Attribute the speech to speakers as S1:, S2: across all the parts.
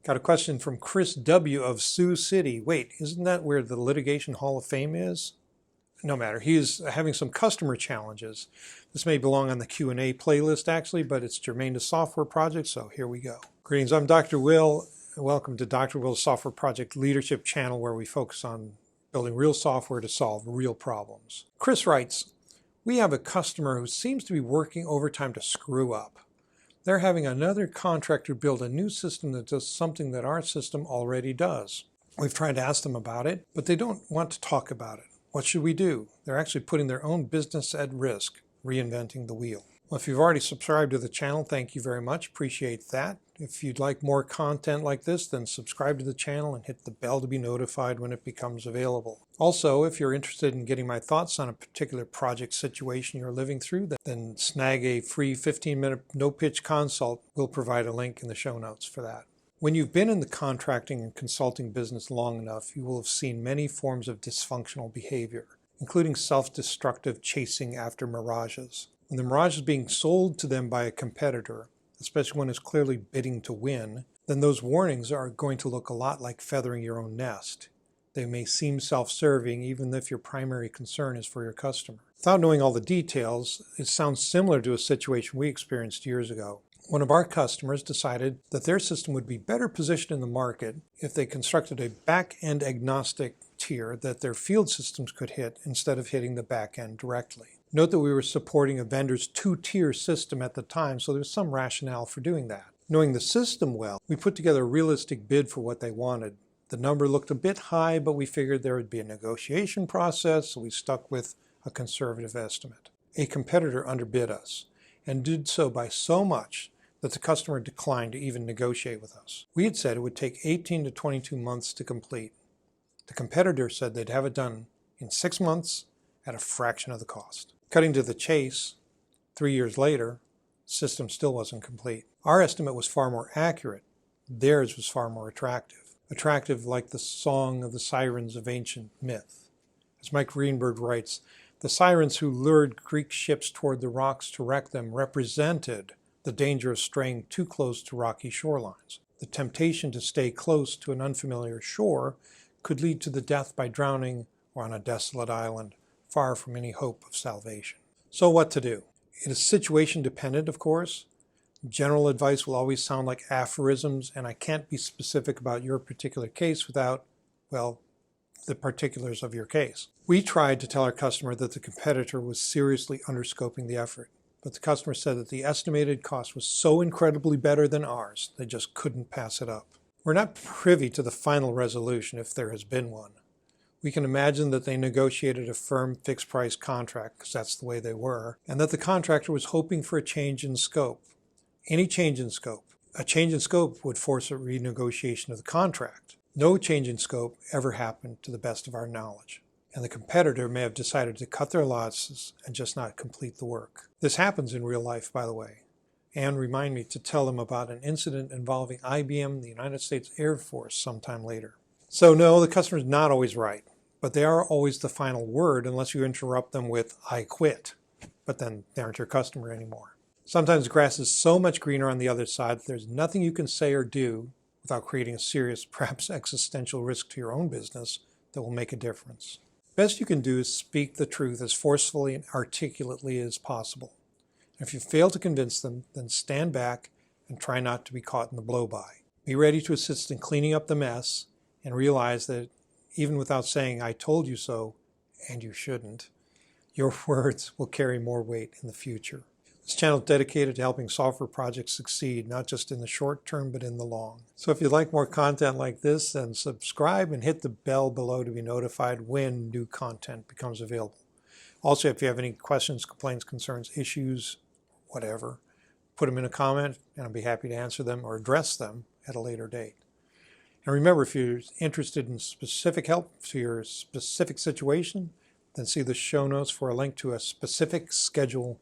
S1: Got a question from Chris W. of Sioux City. Wait, isn't that where the Litigation Hall of Fame is? No matter. He is having some customer challenges. This may belong on the Q&A playlist actually, but it's germane to software projects, so here we go. Greetings, I'm Dr. Will. Welcome to Dr. Will's Software Project Leadership channel, where we focus on building real software to solve real problems. Chris writes, we have a customer who seems to be working overtime to screw up. They're having another contractor build a new system that does something that our system already does. We've tried to ask them about it, but they don't want to talk about it. What should we do? They're actually putting their own business at risk, reinventing the wheel. Well, if you've already subscribed to the channel, thank you very much. Appreciate that. If you'd like more content like this, then subscribe to the channel and hit the bell to be notified when it becomes available. Also, if you're interested in getting my thoughts on a particular project situation you're living through, then snag a free 15-minute no-pitch consult. We'll provide a link in the show notes for that. When you've been in the contracting and consulting business long enough, you will have seen many forms of dysfunctional behavior, including self-destructive chasing after mirages. When the mirage is being sold to them by a competitor, especially one is clearly bidding to win, then those warnings are going to look a lot like feathering your own nest. They may seem self-serving even if your primary concern is for your customer. Without knowing all the details, it sounds similar to a situation we experienced years ago. One of our customers decided that their system would be better positioned in the market if they constructed a back-end agnostic tier that their field systems could hit instead of hitting the back-end directly. Note that we were supporting a vendor's two-tier system at the time, so there's some rationale for doing that. Knowing the system well, we put together a realistic bid for what they wanted. The number looked a bit high, but we figured there would be a negotiation process, so we stuck with a conservative estimate. A competitor underbid us, and did so by so much that the customer declined to even negotiate with us. We had said it would take 18 to 22 months to complete. The competitor said they'd have it done in 6 months at a fraction of the cost. Cutting to the chase, 3 years later, the system still wasn't complete. Our estimate was far more accurate. Theirs was far more attractive. Attractive like the song of the sirens of ancient myth. As Mike Greenberg writes, the sirens who lured Greek ships toward the rocks to wreck them represented the danger of straying too close to rocky shorelines. The temptation to stay close to an unfamiliar shore could lead to the death by drowning or on a desolate island, far from any hope of salvation. So what to do? It is situation dependent, of course. General advice will always sound like aphorisms, and I can't be specific about your particular case without, well, the particulars of your case. We tried to tell our customer that the competitor was seriously underscoping the effort, but the customer said that the estimated cost was so incredibly better than ours, they just couldn't pass it up. We're not privy to the final resolution if there has been one. We can imagine that they negotiated a firm fixed-price contract, because that's the way they were, and that the contractor was hoping for a change in scope. Any change in scope. A change in scope would force a renegotiation of the contract. No change in scope ever happened to the best of our knowledge, and the competitor may have decided to cut their losses and just not complete the work. This happens in real life, by the way. And remind me to tell them about an incident involving IBM and the United States Air Force sometime later. So no, the customer's not always right, but they are always the final word unless you interrupt them with, I quit. But then they aren't your customer anymore. Sometimes the grass is so much greener on the other side that there's nothing you can say or do without creating a serious, perhaps existential risk to your own business that will make a difference. Best you can do is speak the truth as forcefully and articulately as possible. And if you fail to convince them, then stand back and try not to be caught in the blow-by. Be ready to assist in cleaning up the mess and realize that even without saying, I told you so, and you shouldn't, your words will carry more weight in the future. This channel is dedicated to helping software projects succeed, not just in the short term, but in the long. So if you'd like more content like this, then subscribe and hit the bell below to be notified when new content becomes available. Also, if you have any questions, complaints, concerns, issues, whatever, put them in a comment, and I'll be happy to answer them or address them at a later date. And remember, if you're interested in specific help to your specific situation, then see the show notes for a link to a specific schedule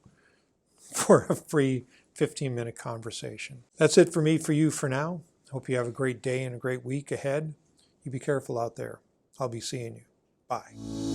S1: for a free 15-minute conversation. That's it for me, for you for now. Hope you have a great day and a great week ahead. You be careful out there. I'll be seeing you. Bye.